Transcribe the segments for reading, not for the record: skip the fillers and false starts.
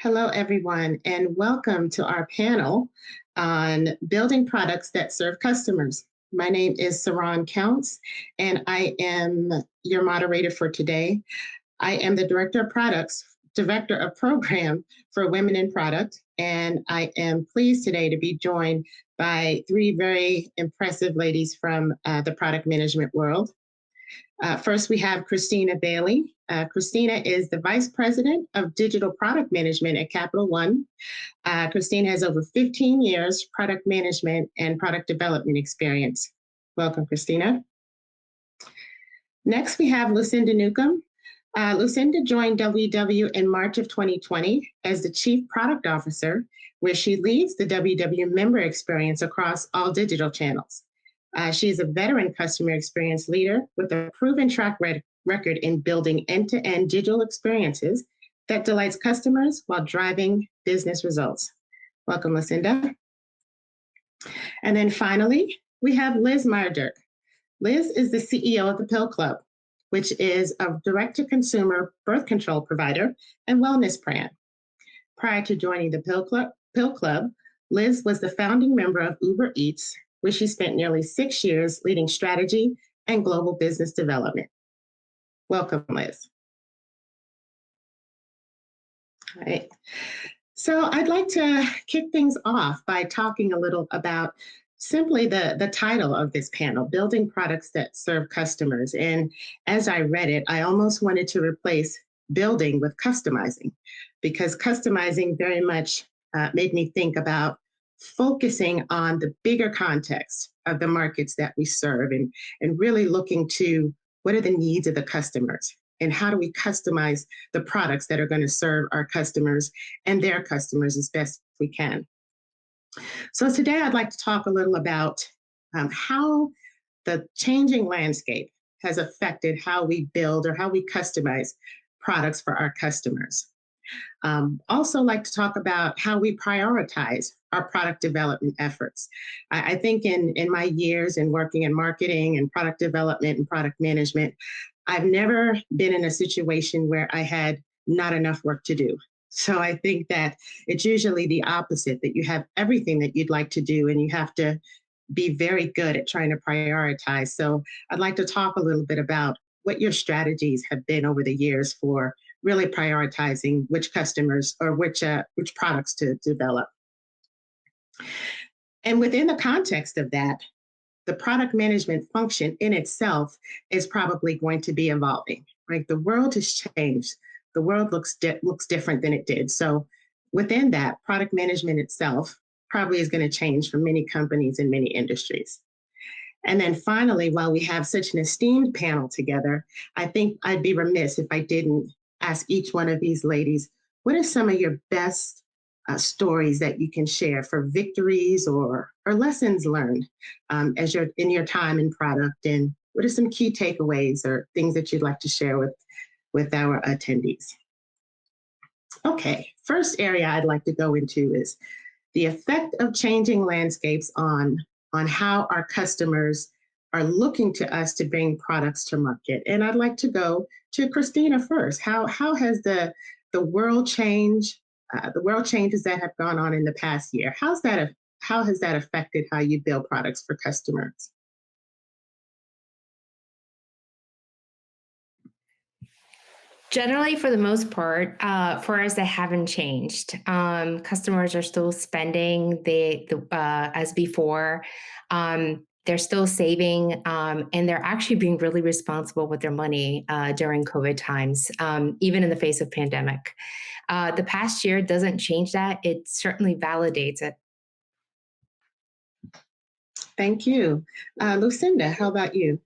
Hello, everyone, and welcome to our panel on building products that serve customers. My name is Cyronne Counts, and I am your moderator for today. I am the Director of Program for Women in Product, and I am pleased today to be joined by three very impressive ladies from the product management world. First, we have Kristina Bailey. Kristina is the Vice President of Digital Product Management at Capital One. Kristina has over 15 years product management and product development experience. Welcome, Kristina. Next, we have Lucinda Newcomb. Lucinda joined WW in March of 2020 as the Chief Product Officer, where she leads the WW member experience across all digital channels. She is a veteran customer experience leader with a proven track record in building end-to-end digital experiences that delights customers while driving business results. Welcome, Lucinda. And then finally, we have Liz Meyerdirk. Liz is the CEO of the Pill Club, which is a direct-to-consumer birth control provider and wellness brand. Prior to joining the Pill Club, Liz was the founding member of Uber Eats, where she spent nearly 6 years leading strategy and global business development. Welcome, Liz. All right. So I'd like to kick things off by talking a little about simply the title of this panel, Building Products That Serve Customers. And as I read it, I almost wanted to replace building with customizing, because customizing very much made me think about focusing on the bigger context of the markets that we serve and really looking to what are the needs of the customers and how do we customize the products that are going to serve our customers and their customers as best we can. So today I'd like to talk a little about how the changing landscape has affected how we build or how we customize products for our customers. Also like to talk about how we prioritize our product development efforts. I think in my years in working in marketing and product development and product management, I've never been in a situation where I had not enough work to do. So I think that it's usually the opposite, that you have everything that you'd like to do and you have to be very good at trying to prioritize. So I'd like to talk a little bit about what your strategies have been over the years for really prioritizing which customers or which products to develop. And within the context of that, the product management function in itself is probably going to be evolving, right? The world has changed. The world looks different than it did. So within that, product management itself probably is going to change for many companies and many industries. And then finally, while we have such an esteemed panel together, I think I'd be remiss if I didn't ask each one of these ladies, what are some of your best stories that you can share for victories or lessons learned as you're in your time in product? And what are some key takeaways or things that you'd like to share with our attendees? Okay, first area I'd like to go into is the effect of changing landscapes on how our customers are looking to us to bring products to market. And I'd like to go to Kristina first. How has the world changed, the world changes that have gone on in the past year? How has that affected how you build products for customers? Generally, for the most part, for us, they haven't changed. Customers are still spending as before. They're still saving, and they're actually being really responsible with their money during COVID times, even in the face of pandemic. The past year doesn't change that. It certainly validates it. Thank you. Lucinda, how about you?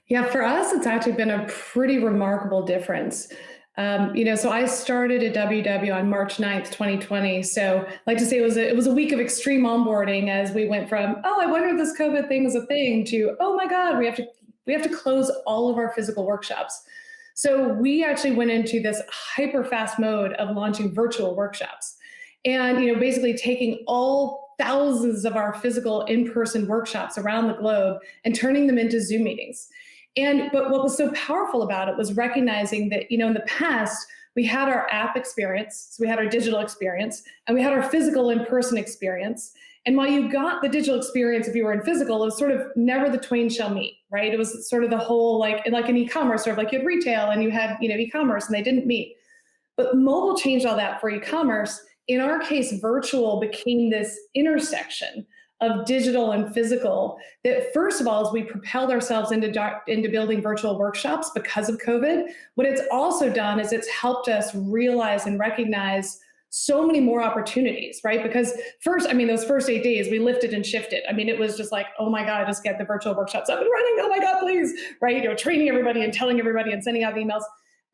Yeah, for us, it's actually been a pretty remarkable difference. So I started at WW on March 9th, 2020. So I like to say it was a week of extreme onboarding as we went from, oh, I wonder if this COVID thing is a thing, to, oh my God, we have to close all of our physical workshops. So we actually went into this hyper fast mode of launching virtual workshops. And basically taking all thousands of our physical in-person workshops around the globe and turning them into Zoom meetings. But what was so powerful about it was recognizing that, in the past, we had our app experience, so we had our digital experience, and we had our physical in-person experience. And while you got the digital experience, if you were in physical, it was sort of never the twain shall meet, right? It was sort of the whole, like in e-commerce, sort of like you had retail and you had, e-commerce, and they didn't meet. But mobile changed all that for e-commerce. In our case, virtual became this intersection of digital and physical that, first of all, as we propelled ourselves into building virtual workshops because of COVID, what it's also done is it's helped us realize and recognize so many more opportunities, right? Because first, those first 8 days, we lifted and shifted. It was just like, oh my God, just get the virtual workshops up and running. Oh my God, please, right? Training everybody and telling everybody and sending out emails.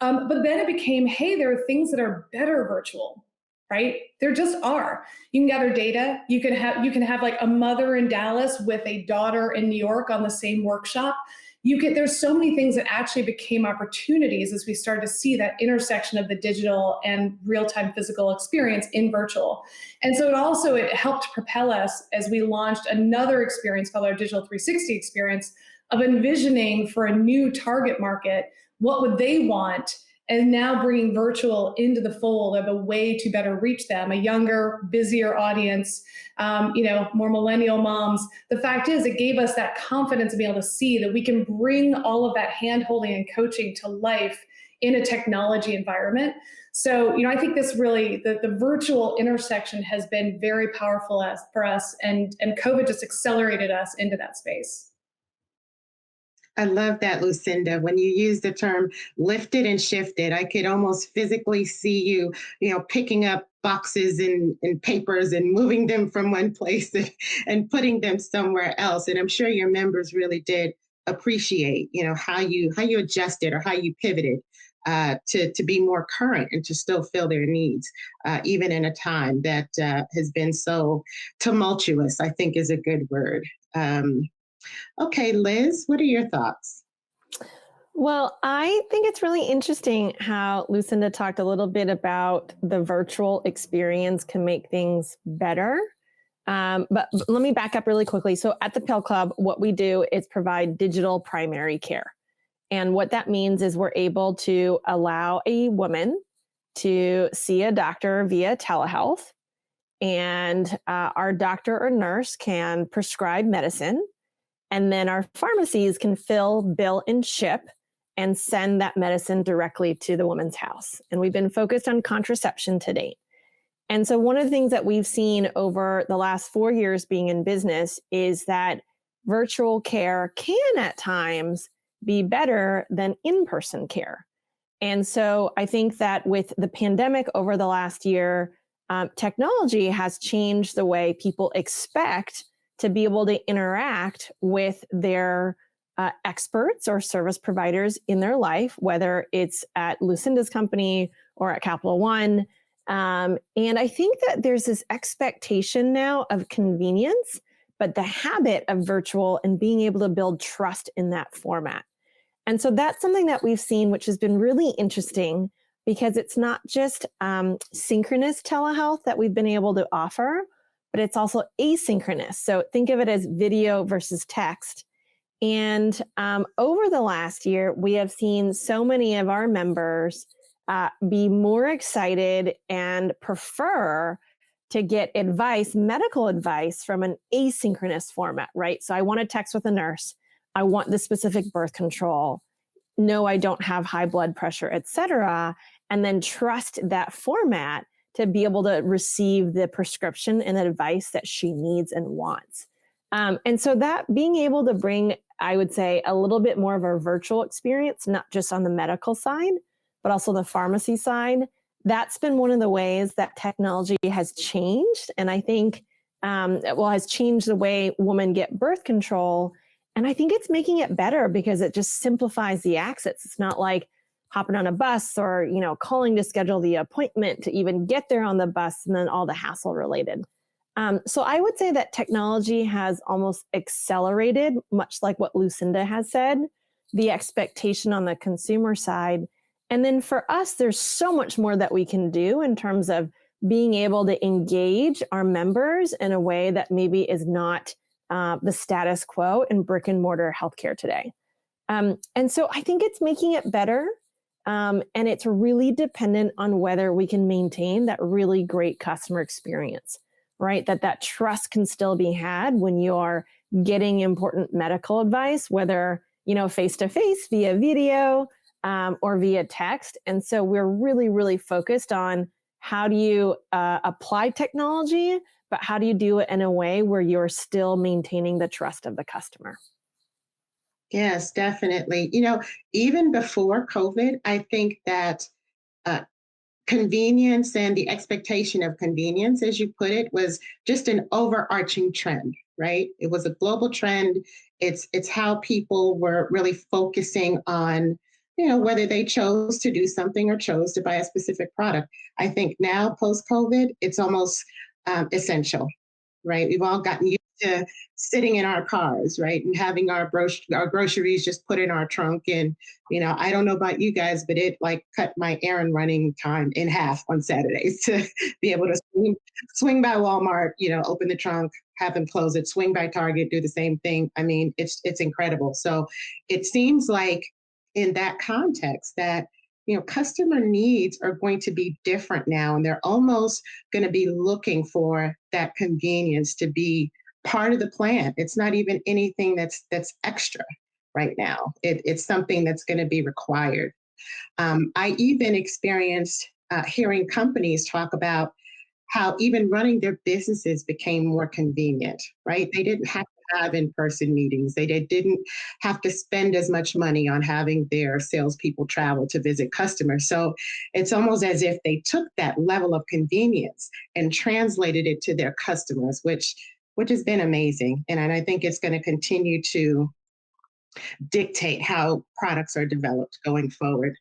But then it became, hey, there are things that are better virtual, right? There just are. You can gather data. You can have like a mother in Dallas with a daughter in New York on the same workshop. There's so many things that actually became opportunities as we started to see that intersection of the digital and real-time physical experience in virtual. And so it helped propel us as we launched another experience called our Digital 360 experience of envisioning for a new target market, what would they want? And now bringing virtual into the fold of a way to better reach them, a younger, busier audience, more millennial moms. The fact is, it gave us that confidence to be able to see that we can bring all of that hand-holding and coaching to life in a technology environment. So, I think this really, the virtual intersection has been very powerful for us, and COVID just accelerated us into that space. I love that, Lucinda. When you use the term lifted and shifted, I could almost physically see you, picking up boxes and papers and moving them from one place and putting them somewhere else. And I'm sure your members really did appreciate, how you adjusted or how you pivoted to be more current and to still fill their needs, even in a time that has been so tumultuous, I think is a good word. Okay, Liz, what are your thoughts? Well, I think it's really interesting how Lucinda talked a little bit about the virtual experience can make things better. But let me back up really quickly. So at the Pill Club, what we do is provide digital primary care. And what that means is we're able to allow a woman to see a doctor via telehealth. And our doctor or nurse can prescribe medicine. And then our pharmacies can fill, bill, and ship and send that medicine directly to the woman's house. And we've been focused on contraception to date. And so one of the things that we've seen over the last 4 years being in business is that virtual care can at times be better than in-person care. And so I think that with the pandemic over the last year, technology has changed the way people expect to be able to interact with their experts or service providers in their life, whether it's at Lucinda's company or at Capital One. And I think that there's this expectation now of convenience, but the habit of virtual and being able to build trust in that format. And so that's something that we've seen, which has been really interesting because it's not just synchronous telehealth that we've been able to offer, but it's also asynchronous. So think of it as video versus text. And over the last year, we have seen so many of our members be more excited and prefer to get advice, medical advice from an asynchronous format, right? So I want to text with a nurse. I want the specific birth control. No, I don't have high blood pressure, et cetera. And then trust that format to be able to receive the prescription and advice that she needs and wants. And so that being able to bring, I would say, a little bit more of a virtual experience, not just on the medical side, but also the pharmacy side, that's been one of the ways that technology has changed. And I think, has changed the way women get birth control. And I think it's making it better because it just simplifies the access. It's not like hopping on a bus or, calling to schedule the appointment to even get there on the bus and then all the hassle related. So I would say that technology has almost accelerated, much like what Lucinda has said, the expectation on the consumer side. And then for us, there's so much more that we can do in terms of being able to engage our members in a way that maybe is not the status quo in brick and mortar healthcare today. And so I think it's making it better. And it's really dependent on whether we can maintain that really great customer experience, right? That trust can still be had when you are getting important medical advice, whether, face-to-face via video or via text. And so we're really, really focused on how do you apply technology, but how do you do it in a way where you're still maintaining the trust of the customer? Yes, definitely. Even before COVID, I think that uh, convenience and the expectation of convenience, as you put it, was just an overarching trend, right? It was a global trend. It's how people were really focusing on, whether they chose to do something or chose to buy a specific product. I think now, post COVID, it's almost essential, right? We've all gotten used to sitting in our cars, right? And having our groceries just put in our trunk. And, I don't know about you guys, but it like cut my errand running time in half on Saturdays to be able to swing by Walmart, open the trunk, have them close it, swing by Target, do the same thing. I mean, it's incredible. So it seems like in that context that customer needs are going to be different now, and they're almost going to be looking for that convenience to be part of the plan. It's not even anything that's extra right now. It's something that's going to be required. I even experienced hearing companies talk about how even running their businesses became more convenient, right? They didn't have to have in-person meetings. They didn't have to spend as much money on having their salespeople travel to visit customers. So it's almost as if they took that level of convenience and translated it to their customers, which has been amazing. And I think it's going to continue to dictate how products are developed going forward.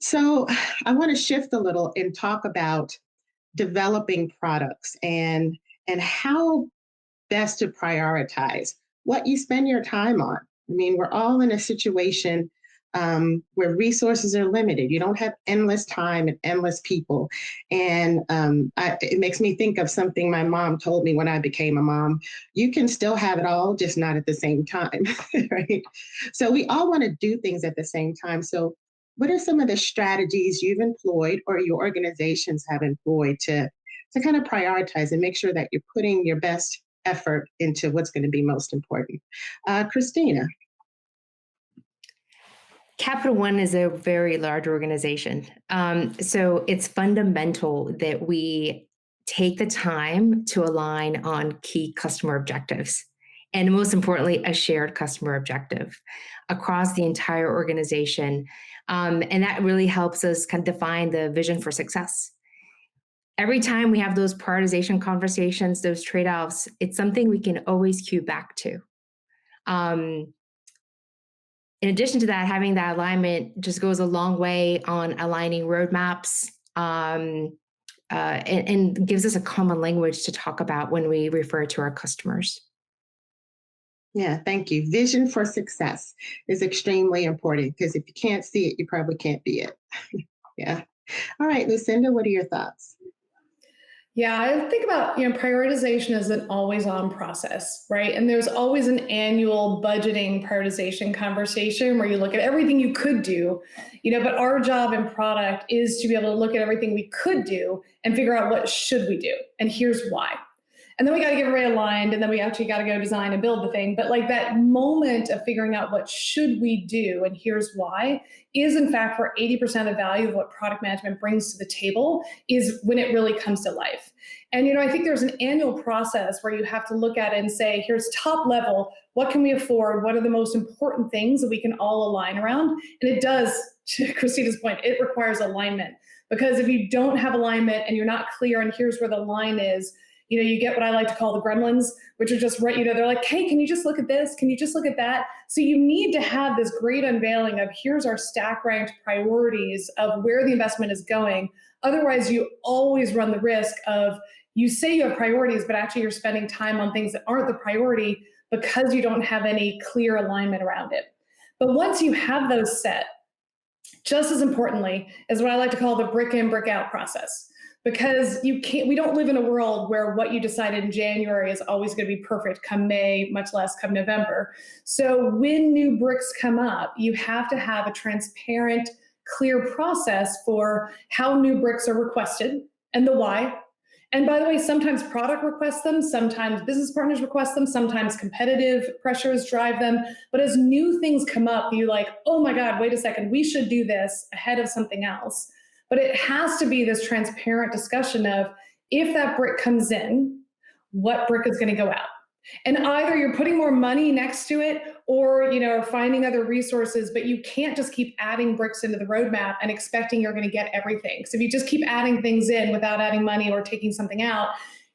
So I want to shift a little and talk about developing products and how best to prioritize what you spend your time on. I mean, we're all in a situation where resources are limited. You don't have endless time and endless people. And it makes me think of something my mom told me when I became a mom. You can still have it all, just not at the same time, right? So we all want to do things at the same time. So what are some of the strategies you've employed or your organizations have employed to kind of prioritize and make sure that you're putting your best effort into what's going to be most important? Kristina. Capital One is a very large organization. So it's fundamental that we take the time to align on key customer objectives. And most importantly, a shared customer objective across the entire organization. And that really helps us kind of define the vision for success. Every time we have those prioritization conversations, those trade-offs, it's something we can always cue back to. In addition to that, having that alignment just goes a long way on aligning roadmaps and gives us a common language to talk about when we refer to our customers. Yeah, thank you. Vision for success is extremely important because if you can't see it, you probably can't be it. Yeah. All right, Lucinda, what are your thoughts? Yeah, I think about, prioritization is an always on process, right? And there's always an annual budgeting prioritization conversation where you look at everything you could do, but our job in product is to be able to look at everything we could do and figure out what should we do. And here's why. And then we got to get everybody aligned, and then we actually got to go design and build the thing. But like that moment of figuring out what should we do and here's why is in fact where 80% of the value of what product management brings to the table is when it really comes to life. And I think there's an annual process where you have to look at it and say, here's top level, what can we afford? What are the most important things that we can all align around? And it does, to Kristina's point, it requires alignment. Because if you don't have alignment and you're not clear and here's where the line is, you get what I like to call the gremlins, which are just right, they're like, hey, can you just look at this? Can you just look at that? So you need to have this great unveiling of here's our stack ranked priorities of where the investment is going. Otherwise, you always run the risk of you say you have priorities, but actually you're spending time on things that aren't the priority because you don't have any clear alignment around it. But once you have those set, just as importantly is what I like to call the brick in, brick out process. Because we don't live in a world where what you decided in January is always going to be perfect come May, much less come November. So when new bricks come up, you have to have a transparent, clear process for how new bricks are requested and the why. And by the way, sometimes product requests them, sometimes business partners request them, sometimes competitive pressures drive them. But as new things come up, you're like, oh my God, wait a second, we should do this ahead of something else. But it has to be this transparent discussion of, if that brick comes in, what brick is going to go out? And either you're putting more money next to it, or finding other resources, but you can't just keep adding bricks into the roadmap and expecting you're going to get everything. So if you just keep adding things in without adding money or taking something out,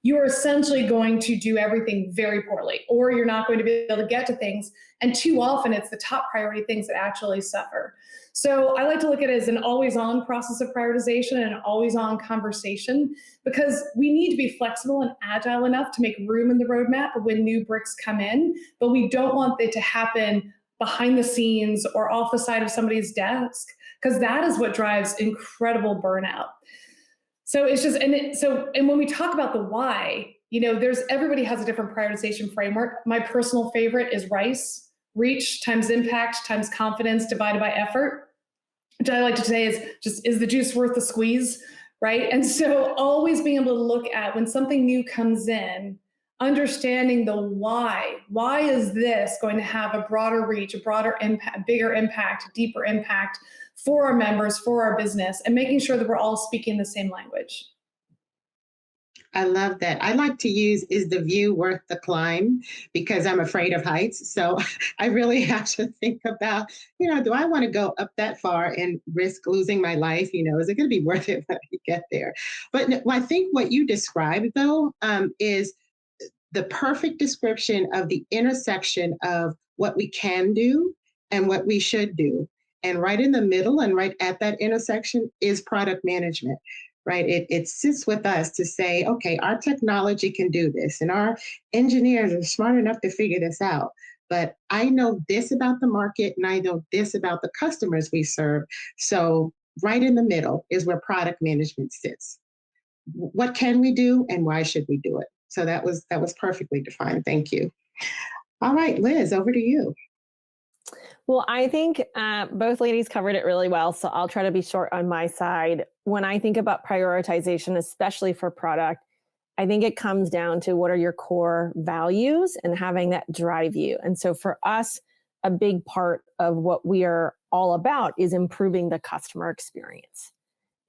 you're essentially going to do everything very poorly, or you're not going to be able to get to things. And too often it's the top priority things that actually suffer. So I like to look at it as an always-on process of prioritization and an always-on conversation, because we need to be flexible and agile enough to make room in the roadmap when new bricks come in, but we don't want it to happen behind the scenes or off the side of somebody's desk, because that is what drives incredible burnout. So it's just, and when we talk about the why, everybody has a different prioritization framework. My personal favorite is RICE: reach times impact times confidence divided by effort, which I like to say is the juice worth the squeeze, right? And so always being able to look at, when something new comes in, understanding the why. Why is this going to have a broader reach, a broader impact, bigger impact, deeper impact for our members, for our business, and making sure that we're all speaking the same language. I love that. I like to use, is the view worth the climb? Because I'm afraid of heights. So I really have to think about, do I want to go up that far and risk losing my life? Is it going to be worth it when I get there? But I think what you described, though, is the perfect description of the intersection of what we can do and what we should do. And right in the middle and right at that intersection is product management. Right? It sits with us to say, okay, our technology can do this, and our engineers are smart enough to figure this out. But I know this about the market, and I know this about the customers we serve. So right in the middle is where product management sits. What can we do, and why should we do it? So that was perfectly defined. Thank you. All right, Liz, over to you. Well, I think both ladies covered it really well, so I'll try to be short on my side. When I think about prioritization, especially for product, I think it comes down to what are your core values and having that drive you. And so for us, a big part of what we are all about is improving the customer experience.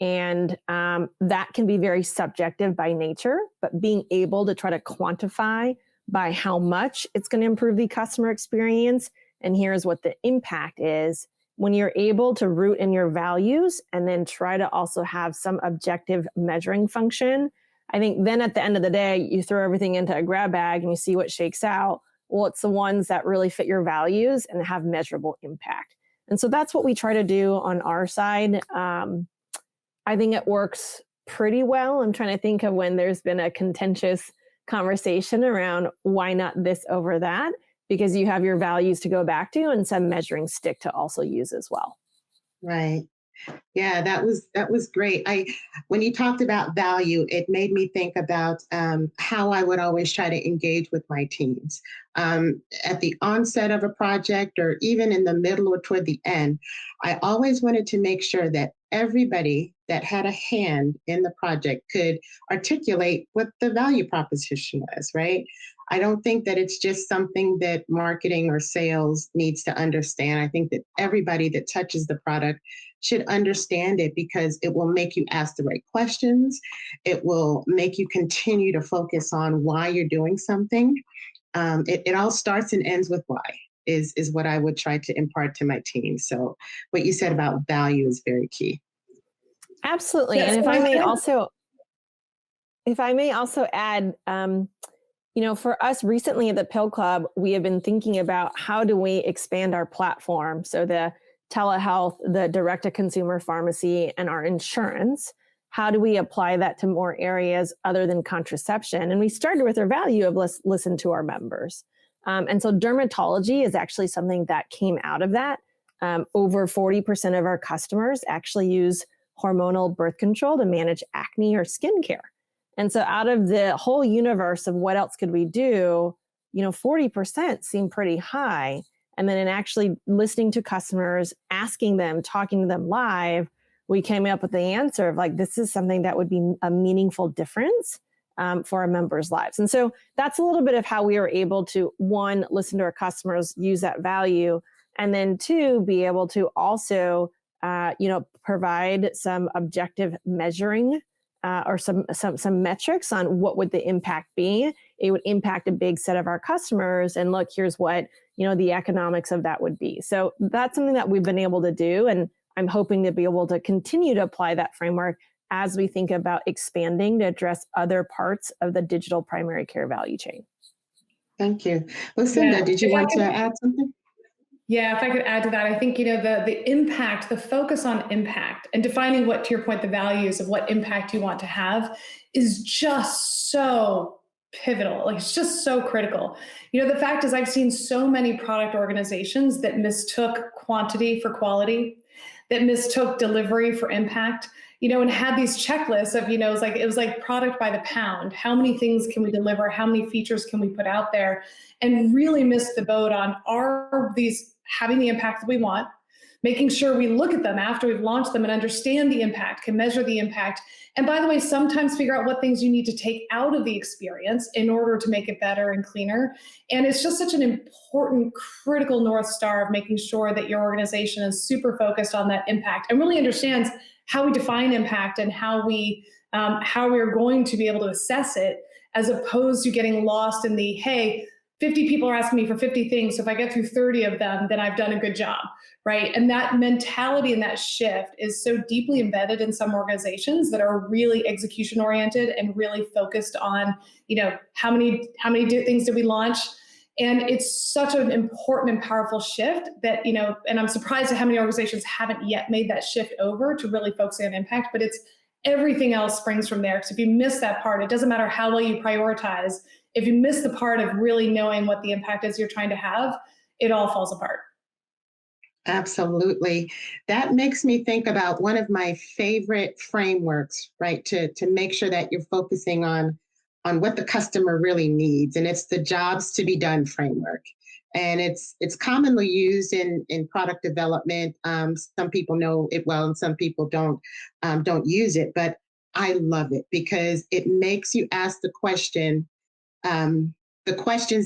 And that can be very subjective by nature, but being able to try to quantify by how much it's going to improve the customer experience. And here's what the impact is. When you're able to root in your values and then try to also have some objective measuring function, I think then at the end of the day, you throw everything into a grab bag and you see what shakes out. Well, it's the ones that really fit your values and have measurable impact. And so that's what we try to do on our side. I think it works pretty well. I'm trying to think of when there's been a contentious conversation around why not this over that, because you have your values to go back to and some measuring stick to also use as well. Right. Yeah, that was great. When you talked about value, it made me think about how I would always try to engage with my teams. At the onset of a project, or even in the middle or toward the end, I always wanted to make sure that everybody that had a hand in the project could articulate what the value proposition was, right? I don't think that it's just something that marketing or sales needs to understand. I think that everybody that touches the product should understand it, because it will make you ask the right questions. It will make you continue to focus on why you're doing something. It all starts and ends with why is what I would try to impart to my team. So what you said about value is very key. Absolutely. Yes, and if I may also add, for us recently at the Pill Club, we have been thinking about how do we expand our platform. So the telehealth, the direct-to-consumer pharmacy, and our insurance, how do we apply that to more areas other than contraception? And we started with our value of let's listen to our members. And so dermatology is actually something that came out of that. Over 40% of our customers actually use hormonal birth control to manage acne or skincare. And so out of the whole universe of what else could we do, 40% seem pretty high. And then in actually listening to customers, asking them, talking to them live, we came up with the answer of like, this is something that would be a meaningful difference for our members' lives. And so that's a little bit of how we were able to, one, listen to our customers, use that value, and then two, be able to also, provide some objective measuring or some metrics on what would the impact be. It would impact a big set of our customers, and look, here's what the economics of that would be. So that's something that we've been able to do, and I'm hoping to be able to continue to apply that framework as we think about expanding to address other parts of the digital primary care value chain. Thank you. Lucinda, did you want to add something? Yeah, if I could add to that, I think, the impact, the focus on impact and defining what, to your point, the values of what impact you want to have is just so pivotal. Like, it's just so critical. The fact is I've seen so many product organizations that mistook quantity for quality, that mistook delivery for impact, and had these checklists of, it was like product by the pound. How many things can we deliver? How many features can we put out there? And really missed the boat on, are these having the impact that we want, making sure we look at them after we've launched them and understand the impact, can measure the impact. And by the way, sometimes figure out what things you need to take out of the experience in order to make it better and cleaner. And it's just such an important, critical North Star of making sure that your organization is super focused on that impact and really understands how we define impact and how we are going to be able to assess it, as opposed to getting lost in the, hey, 50 people are asking me for 50 things, so if I get through 30 of them, then I've done a good job, right? And that mentality and that shift is so deeply embedded in some organizations that are really execution oriented and really focused on, how many things did we launch? And it's such an important and powerful shift that, and I'm surprised at how many organizations haven't yet made that shift over to really focusing on impact, but it's everything else springs from there. Because if you miss that part, it doesn't matter how well you prioritize. If you miss the part of really knowing what the impact is you're trying to have, it all falls apart. Absolutely. That makes me think about one of my favorite frameworks, right? To make sure that you're focusing on what the customer really needs. And it's the jobs to be done framework. And it's commonly used in product development. Some people know it well and some people don't use it, but I love it because it makes you ask the questions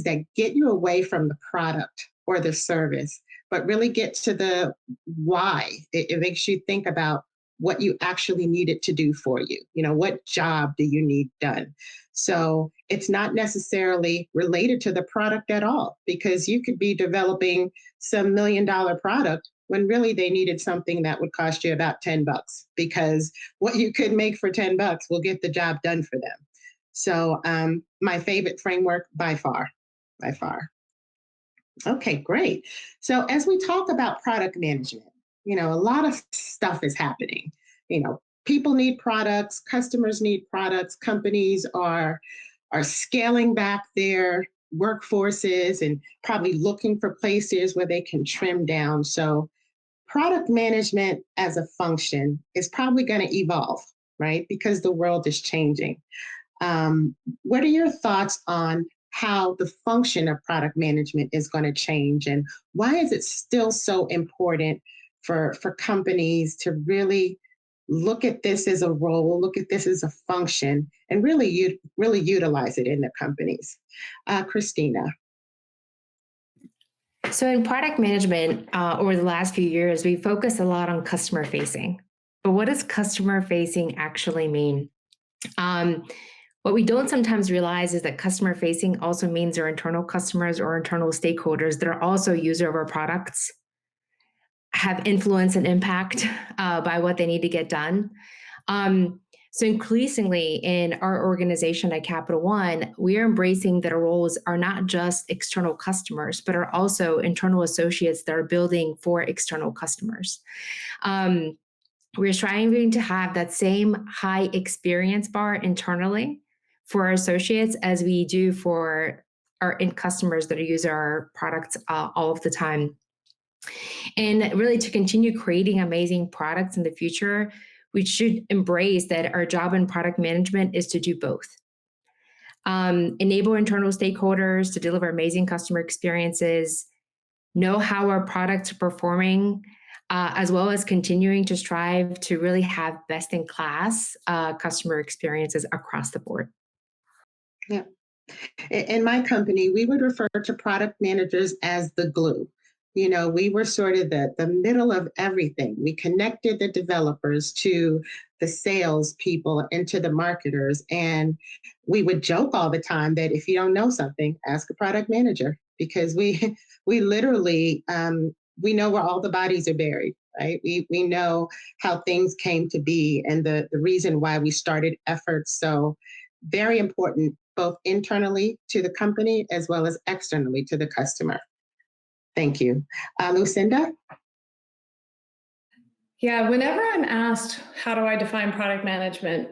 that get you away from the product or the service, but really get to the why. It makes you think about what you actually need it to do for you. What job do you need done? So it's not necessarily related to the product at all, because you could be developing some $1 million product when really they needed something that would cost you about $10, because what you could make for $10 will get the job done for them. So my favorite framework by far. Okay, great. So as we talk about product management, a lot of stuff is happening. People need products, customers need products, companies are scaling back their workforces and probably looking for places where they can trim down. So product management as a function is probably going to evolve, right? Because the world is changing. What are your thoughts on how the function of product management is going to change, and why is it still so important for companies to really look at this as a role, look at this as a function, and really utilize it in their companies? Kristina. So in product management, over the last few years, we focused a lot on customer facing. But what does customer facing actually mean? What we don't sometimes realize is that customer facing also means our internal customers or internal stakeholders that are also user of our products have influence and impact by what they need to get done. So increasingly in our organization at Capital One, we are embracing that our roles are not just external customers, but are also internal associates that are building for external customers. We're striving to have that same high experience bar internally for our associates as we do for our end customers that use our products all of the time. And really to continue creating amazing products in the future, we should embrace that our job in product management is to do both. Enable internal stakeholders to deliver amazing customer experiences, know how our products are performing, as well as continuing to strive to really have best-in-class customer experiences across the board. Yeah. In my company, we would refer to product managers as the glue. We were sort of the middle of everything. We connected the developers to the sales people and to the marketers. And we would joke all the time that if you don't know something, ask a product manager, because we literally, we know where all the bodies are buried, right? We know how things came to be and the reason why we started efforts. So very important, both internally to the company as well as externally to the customer. Thank you. Lucinda? Yeah, whenever I'm asked, how do I define product management?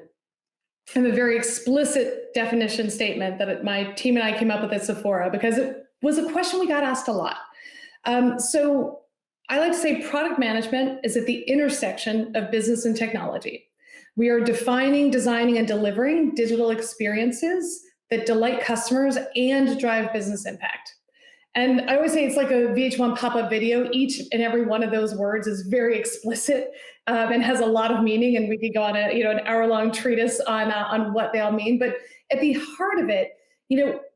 I have a very explicit definition statement that my team and I came up with at Sephora, because it was a question we got asked a lot. So I like to say product management is at the intersection of business and technology. We are defining, designing, and delivering digital experiences that delight customers and drive business impact. And I always say it's like a VH1 pop-up video. Each and every one of those words is very explicit and has a lot of meaning. And we could go on an hour-long treatise on what they all mean. But at the heart of it,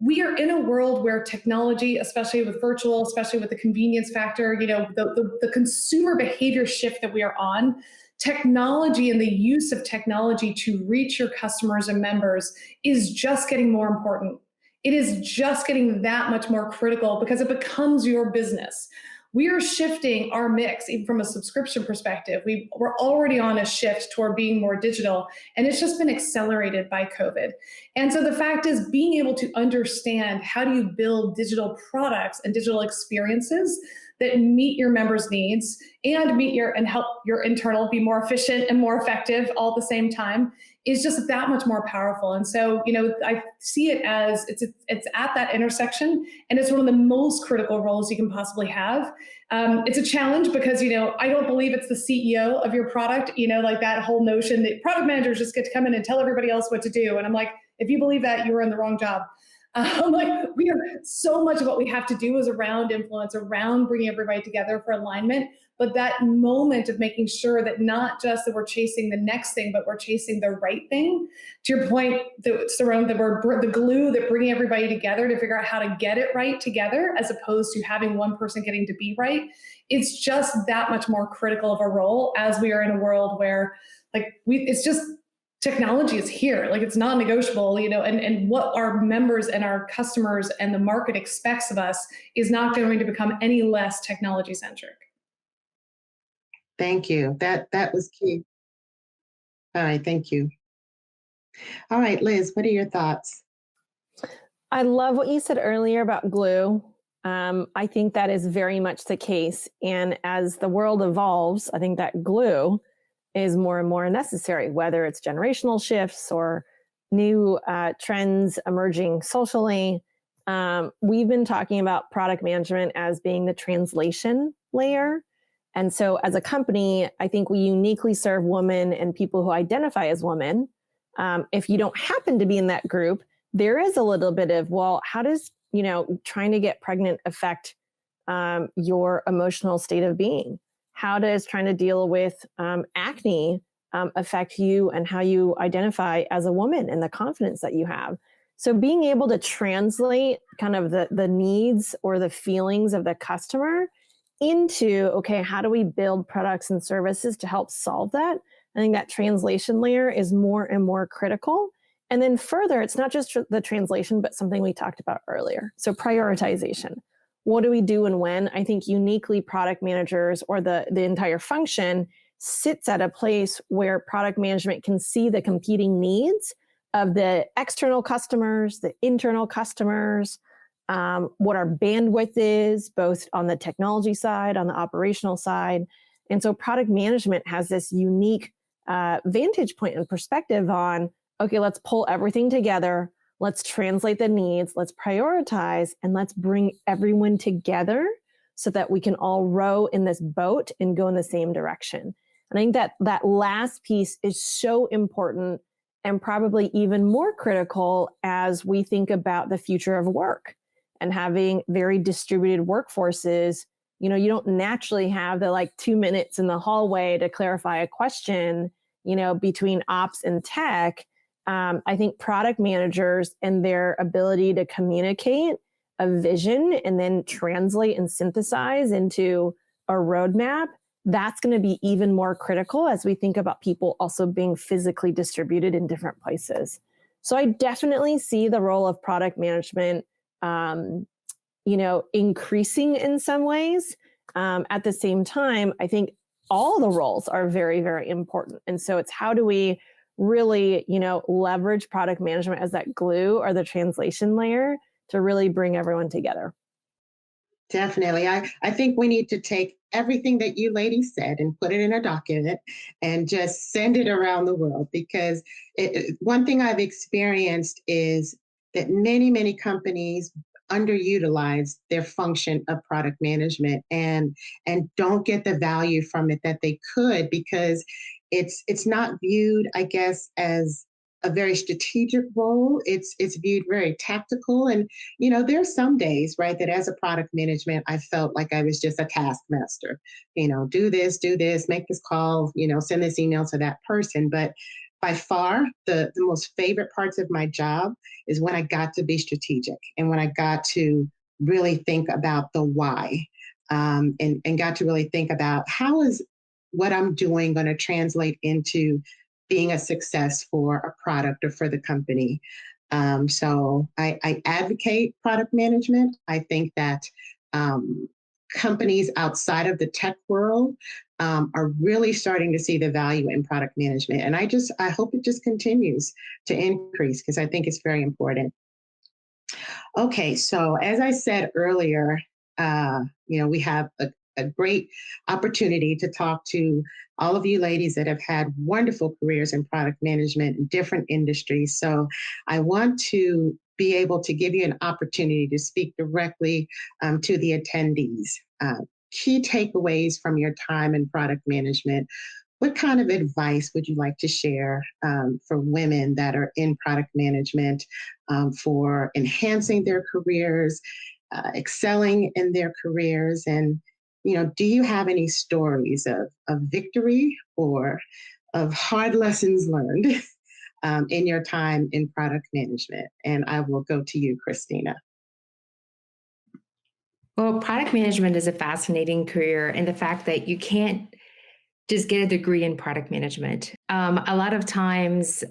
we are in a world where technology, especially with virtual, especially with the convenience factor, the consumer behavior shift that we are on, technology and the use of technology to reach your customers and members is just getting more important. It is just getting that much more critical because it becomes your business. We are shifting our mix, even from a subscription perspective. We're already on a shift toward being more digital, and it's just been accelerated by COVID. And so the fact is, being able to understand how do you build digital products and digital experiences that meet your members' needs and help your internal be more efficient and more effective all at the same time is just that much more powerful. And so, I see it as it's at that intersection, and it's one of the most critical roles you can possibly have. It's a challenge because, I don't believe it's the CEO of your product, like that whole notion that product managers just get to come in and tell everybody else what to do. And I'm like, if you believe that, you are in the wrong job. So much of what we have to do is around influence, around bringing everybody together for alignment. But that moment of making sure that not just that we're chasing the next thing, but we're chasing the right thing. To your point, Cyronne, that we're the glue that bringing everybody together to figure out how to get it right together, as opposed to having one person getting to be right. It's just that much more critical of a role as we are in a world where, it's just technology is here. It's non-negotiable, and what our members and our customers and the market expects of us is not going to become any less technology centric. Thank you. That was key. All right, thank you. All right, Liz, what are your thoughts? I love what you said earlier about glue. I think that is very much the case. And as the world evolves, I think that glue is more and more necessary, whether it's generational shifts or new trends emerging socially. We've been talking about product management as being the translation layer. And so as a company, I think we uniquely serve women and people who identify as women. If you don't happen to be in that group, there is a little bit of, well, how does, trying to get pregnant affect your emotional state of being? How does trying to deal with acne affect you and how you identify as a woman and the confidence that you have? So being able to translate kind of the needs or the feelings of the customer into, okay, how do we build products and services to help solve that? I think that translation layer is more and more critical. And then further, it's not just the translation, but something we talked about earlier. So prioritization. What do we do and when? I think uniquely product managers or the entire function sits at a place where product management can see the competing needs of the external customers, the internal customers, what our bandwidth is, both on the technology side, on the operational side. And so product management has this unique vantage point and perspective on, okay, let's pull everything together. Let's translate the needs. Let's prioritize, and let's bring everyone together so that we can all row in this boat and go in the same direction. And I think that last piece is so important and probably even more critical as we think about the future of work and having very distributed workforces you don't naturally have the like 2 minutes in the hallway to clarify a question, between ops and tech. I think product managers and their ability to communicate a vision and then translate and synthesize into a roadmap, that's going to be even more critical as we think about people also being physically distributed in different places. So I definitely see the role of product management, increasing in some ways. At the same time, I think all the roles are very, very important. And so it's how do we really, leverage product management as that glue or the translation layer to really bring everyone together. Definitely. I think we need to take everything that you ladies said and put it in a document and just send it around the world, because one thing I've experienced is that many, many companies underutilize their function of product management and don't get the value from it that they could, because it's not viewed, I guess, as a very strategic role. It's viewed very tactical. And, there's some days, right, that as a product management, I felt like I was just a taskmaster, do this, make this call, send this email to that person. But by far, the most favorite parts of my job is when I got to be strategic and when I got to really think about the why, and got to really think about how is what I'm doing going to translate into being a success for a product or for the company. So I advocate product management. I think that companies outside of the tech world are really starting to see the value in product management. And I hope it just continues to increase, because I think it's very important. Okay, so as I said earlier, we have a great opportunity to talk to all of you ladies that have had wonderful careers in product management in different industries. So I want to be able to give you an opportunity to speak directly to the attendees. Key takeaways from your time in product management. What kind of advice would you like to share for women that are in product management for enhancing their careers, excelling in their careers? And, do you have any stories of victory or of hard lessons learned in your time in product management? And I will go to you, Kristina. Well, product management is a fascinating career, and the fact that you can't just get a degree in product management. A lot of times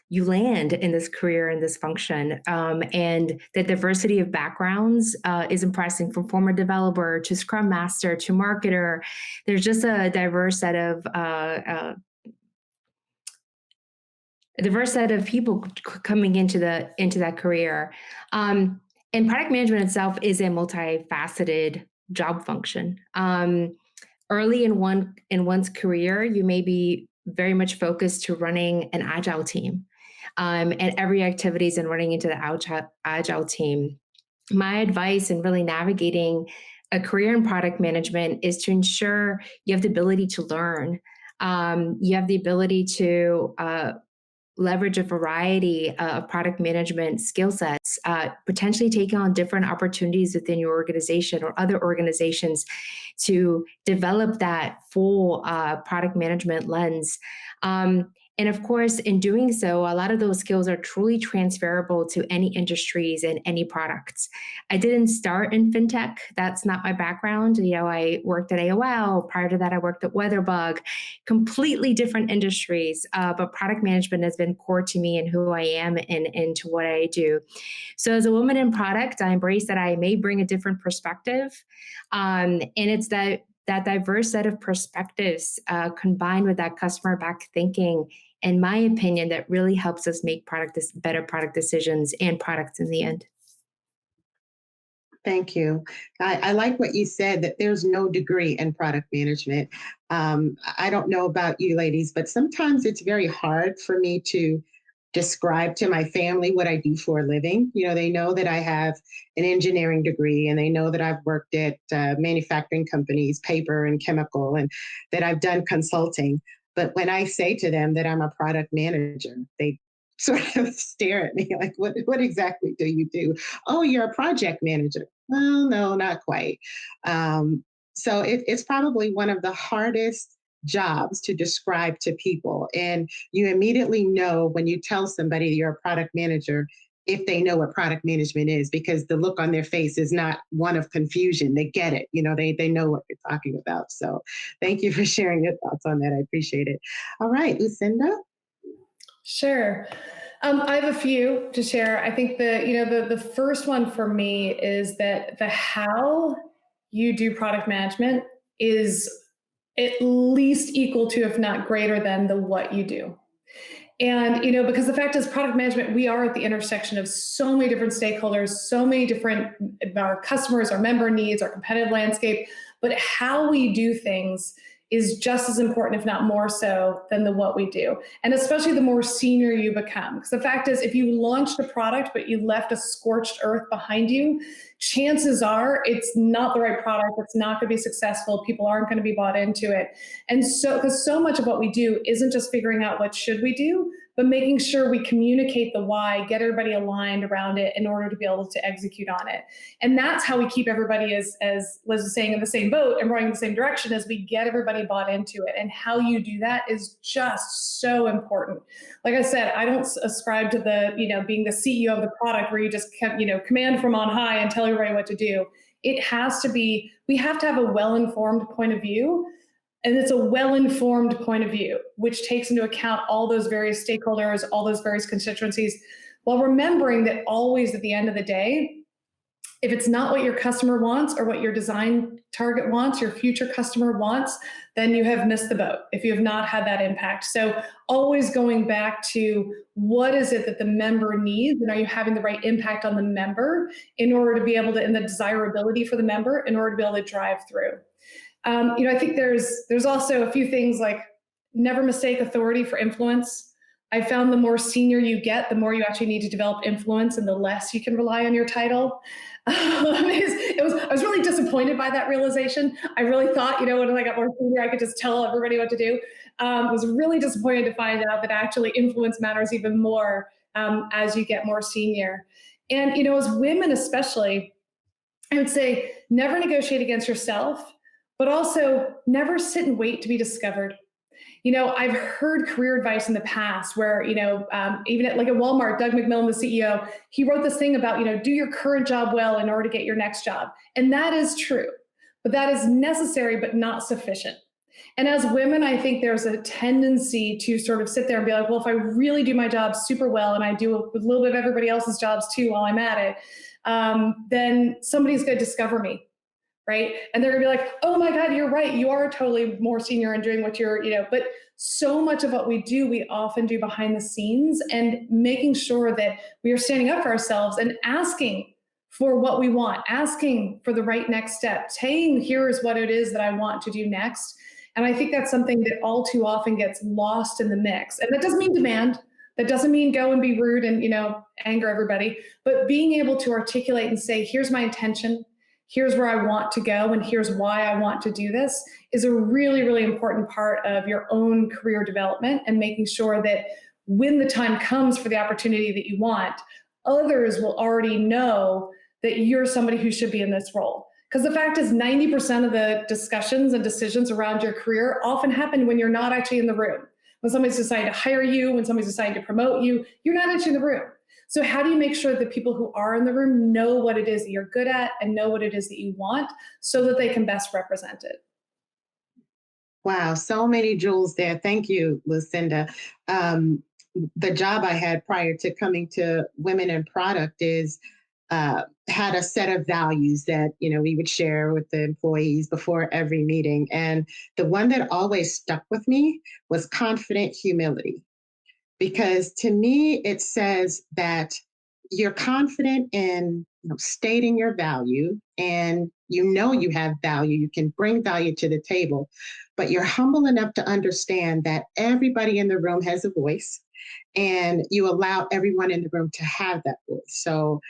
you land in this career, in this function, and the diversity of backgrounds is impressive, from former developer to scrum master to marketer. There's just a diverse set of people coming into that career. And product management itself is a multifaceted job function. Early in one's career, you may be very much focused to running an agile team, and every activities and running into the agile team. My advice in really navigating a career in product management is to ensure you have the ability to learn. You have the ability to leverage a variety of product management skill sets, potentially taking on different opportunities within your organization or other organizations to develop that full product management lens. And of course, in doing so, a lot of those skills are truly transferable to any industries and any products. I didn't start in fintech. That's not my background. I worked at AOL. Prior to that, I worked at Weatherbug, completely different industries. But product management has been core to me and who I am and to what I do. So as a woman in product, I embrace that I may bring a different perspective. And it's that diverse set of perspectives combined with that customer-backed thinking, in my opinion, that really helps us make better product decisions and products in the end. Thank you. I like what you said, that there's no degree in product management. I don't know about you ladies, but sometimes it's very hard for me to describe to my family what I do for a living. They know that I have an engineering degree, and they know that I've worked at manufacturing companies, paper and chemical, and that I've done consulting. But when I say to them that I'm a product manager, they sort of stare at me like, what exactly do you do? Oh, you're a project manager. Well, no, not quite. So it's probably one of the hardest jobs to describe to people. And you immediately know when you tell somebody you're a product manager if they know what product management is, because the look on their face is not one of confusion. They get it. They know what you're talking about. So thank you for sharing your thoughts on that. I appreciate it. All right, Lucinda. Sure. I have a few to share. I think the first one for me is that the how you do product management is at least equal to, if not greater than, the what you do. And, because the fact is, product management, we are at the intersection of so many different stakeholders, so many different, our customers, our member needs, our competitive landscape, but how we do things is just as important, if not more so, than the what we do. And especially the more senior you become. Because the fact is, if you launched a product, but you left a scorched earth behind you, chances are it's not the right product. It's not going to be successful. People aren't going to be bought into it. And so, because so much of what we do isn't just figuring out what should we do, but making sure we communicate the why, get everybody aligned around it in order to be able to execute on it. And that's how we keep everybody, as Liz was saying, in the same boat and rowing in the same direction, as we get everybody bought into it. And how you do that is just so important. Like I said, I don't ascribe to the, being the CEO of the product where you just, command from on high and tell everybody what to do. It has to be, we have to have a well-informed point of view. And it's a well-informed point of view, which takes into account all those various stakeholders, all those various constituencies, while remembering that always at the end of the day, if it's not what your customer wants or what your design target wants, your future customer wants, then you have missed the boat if you have not had that impact. So always going back to what is it that the member needs, and are you having the right impact on the member in order to be able to, and the desirability for the member in order to be able to drive through. I think there's also a few things like never mistake authority for influence. I found the more senior you get, the more you actually need to develop influence and the less you can rely on your title. I was really disappointed by that realization. I really thought, when I got more senior, I could just tell everybody what to do. Was really disappointed to find out that actually influence matters even more as you get more senior. And, as women especially, I would say never negotiate against yourself, but also never sit and wait to be discovered. I've heard career advice in the past where, even at Walmart, Doug McMillon, the CEO, he wrote this thing about, do your current job well in order to get your next job. And that is true, but that is necessary, but not sufficient. And as women, I think there's a tendency to sort of sit there and be like, well, if I really do my job super well and I do a little bit of everybody else's jobs too while I'm at it, then somebody's going to discover me. Right. And they're gonna be like, oh my God, you're right. You are totally more senior and doing what you're, but so much of what we do, we often do behind the scenes, and making sure that we are standing up for ourselves and asking for what we want, asking for the right next step, saying, here's what it is that I want to do next. And I think that's something that all too often gets lost in the mix. And that doesn't mean demand. That doesn't mean go and be rude and, anger everybody, but being able to articulate and say, here's my intention. Here's where I want to go, and here's why I want to do this, is a really, really important part of your own career development, and making sure that when the time comes for the opportunity that you want, others will already know that you're somebody who should be in this role. Because the fact is 90% of the discussions and decisions around your career often happen when you're not actually in the room. When somebody's deciding to hire you, when somebody's deciding to promote you, you're not actually in the room. So how do you make sure that people who are in the room know what it is that you're good at and know what it is that you want, so that they can best represent it? Wow, so many jewels there. Thank you, Lucinda. The job I had prior to coming to Women in Product had a set of values that we would share with the employees before every meeting. And the one that always stuck with me was confident humility. Because to me, it says that you're confident in stating your value, and you have value, you can bring value to the table, but you're humble enough to understand that everybody in the room has a voice, and you allow everyone in the room to have that voice. So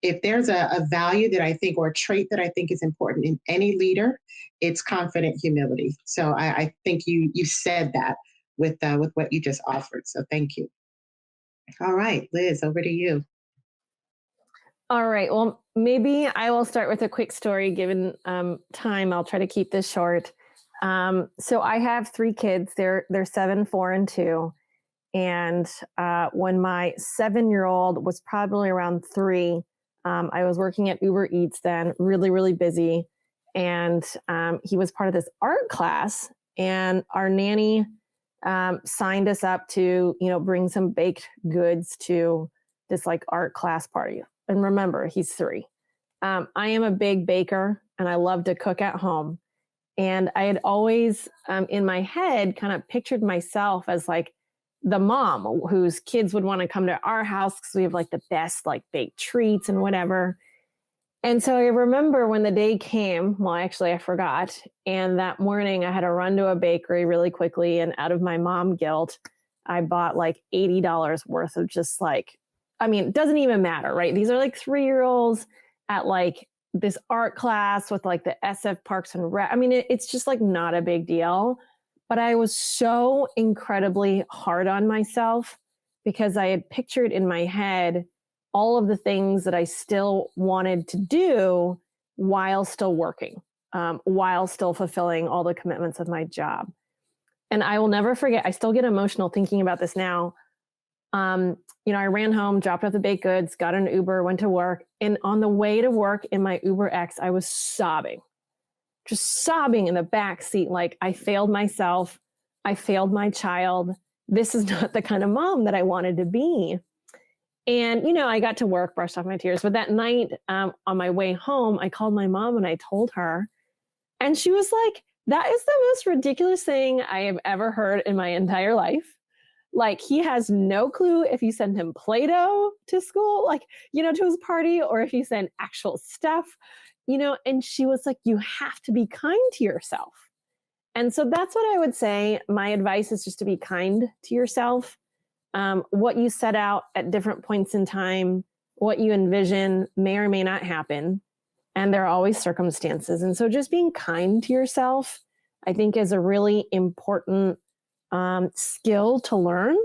if there's a value that I think, or a trait that I think is important in any leader, it's confident humility. So I think you said that with what you just offered. So thank you. All right, Liz, over to you. All right. Well, maybe I will start with a quick story given time. I'll try to keep this short. So I have 3 kids. They're 7, 4, and 2. And when my 7-year-old was probably around 3, I was working at Uber Eats then, really, really busy. And he was part of this art class. And our nanny signed us up to, bring some baked goods to this like art class party. And remember, he's 3. I am a big baker and I love to cook at home. And I had always in my head kind of pictured myself as like the mom whose kids would want to come to our house because we have like the best like baked treats and whatever. And so I remember when the day came, well, actually I forgot. And that morning I had to run to a bakery really quickly. And out of my mom guilt, I bought like $80 worth of just like, it doesn't even matter, right? These are like 3-year-olds at like this art class with like the SF Parks and Rec. It's just like not a big deal. But I was so incredibly hard on myself because I had pictured in my head all of the things that I still wanted to do while still working, while still fulfilling all the commitments of my job. And I will never forget, I still get emotional thinking about this now. I ran home, dropped off the baked goods, got an Uber, went to work. And on the way to work in my Uber X, I was sobbing, just sobbing in the back seat. Like I failed myself. I failed my child. This is not the kind of mom that I wanted to be. And, I got to work, brushed off my tears. But that night on my way home, I called my mom and I told her. And she was like, that is the most ridiculous thing I have ever heard in my entire life. Like he has no clue if you send him Play-Doh to school, to his party, or if you send actual stuff, and she was like, you have to be kind to yourself. And so that's what I would say. My advice is just to be kind to yourself. What you set out at different points in time, what you envision may or may not happen. And there are always circumstances. And so just being kind to yourself, I think is a really important skill to learn.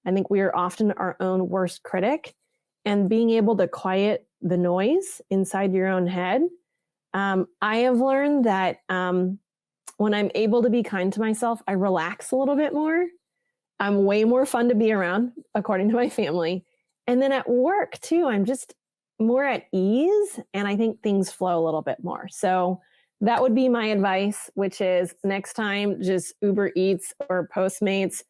I think we are often our own worst critic, and being able to quiet the noise inside your own head. I have learned that when I'm able to be kind to myself, I relax a little bit more. I'm way more fun to be around, according to my family. And then at work too, I'm just more at ease, and I think things flow a little bit more. So that would be my advice, which is next time, just Uber Eats or Postmates,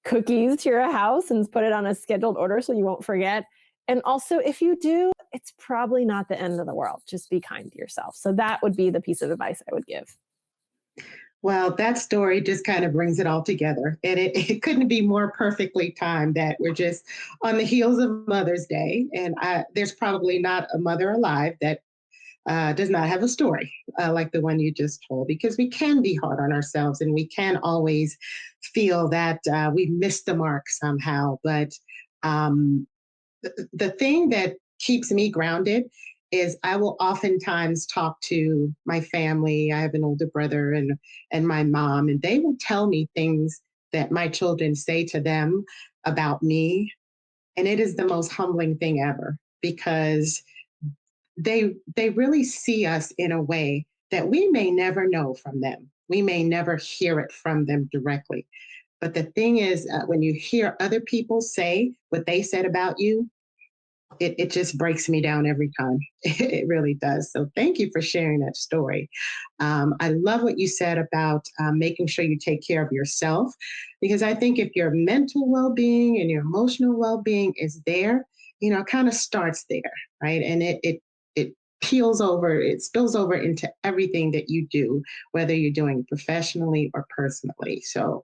cookies to your house and put it on a scheduled order so you won't forget. And also, if you do, it's probably not the end of the world. Just be kind to yourself. So that would be the piece of advice I would give. Well, that story just kind of brings it all together. And it couldn't be more perfectly timed that we're just on the heels of Mother's Day. And there's probably not a mother alive that does not have a story like the one you just told, because we can be hard on ourselves and we can always feel that we missed the mark somehow. But the thing that keeps me grounded is I will oftentimes talk to my family. I have an older brother and my mom, and they will tell me things that my children say to them about me. And it is the most humbling thing ever, because they really see us in a way that we may never know from them. We may never hear it from them directly. But the thing is, when you hear other people say what they said about you, it just breaks me down every time. It really does. So thank you for sharing that story. I love what you said about making sure you take care of yourself, because I think if your mental well-being and your emotional well-being is there, it kind of starts there, right? And it peels over, it spills over into everything that you do, whether you're doing professionally or personally. So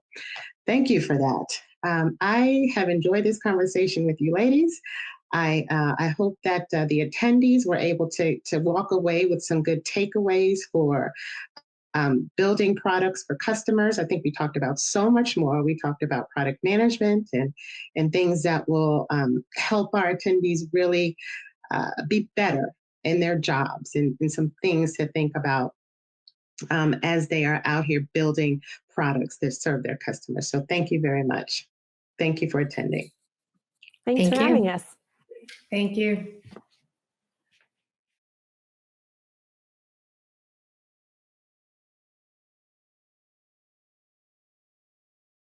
thank you for that. I have enjoyed this conversation with you ladies. I hope that the attendees were able to walk away with some good takeaways for building products for customers. I think we talked about so much more. We talked about product management and things that will help our attendees really be better in their jobs, and some things to think about as they are out here building products that serve their customers. So thank you very much. Thank you for attending. Thanks Thank for you. having us. Thank you.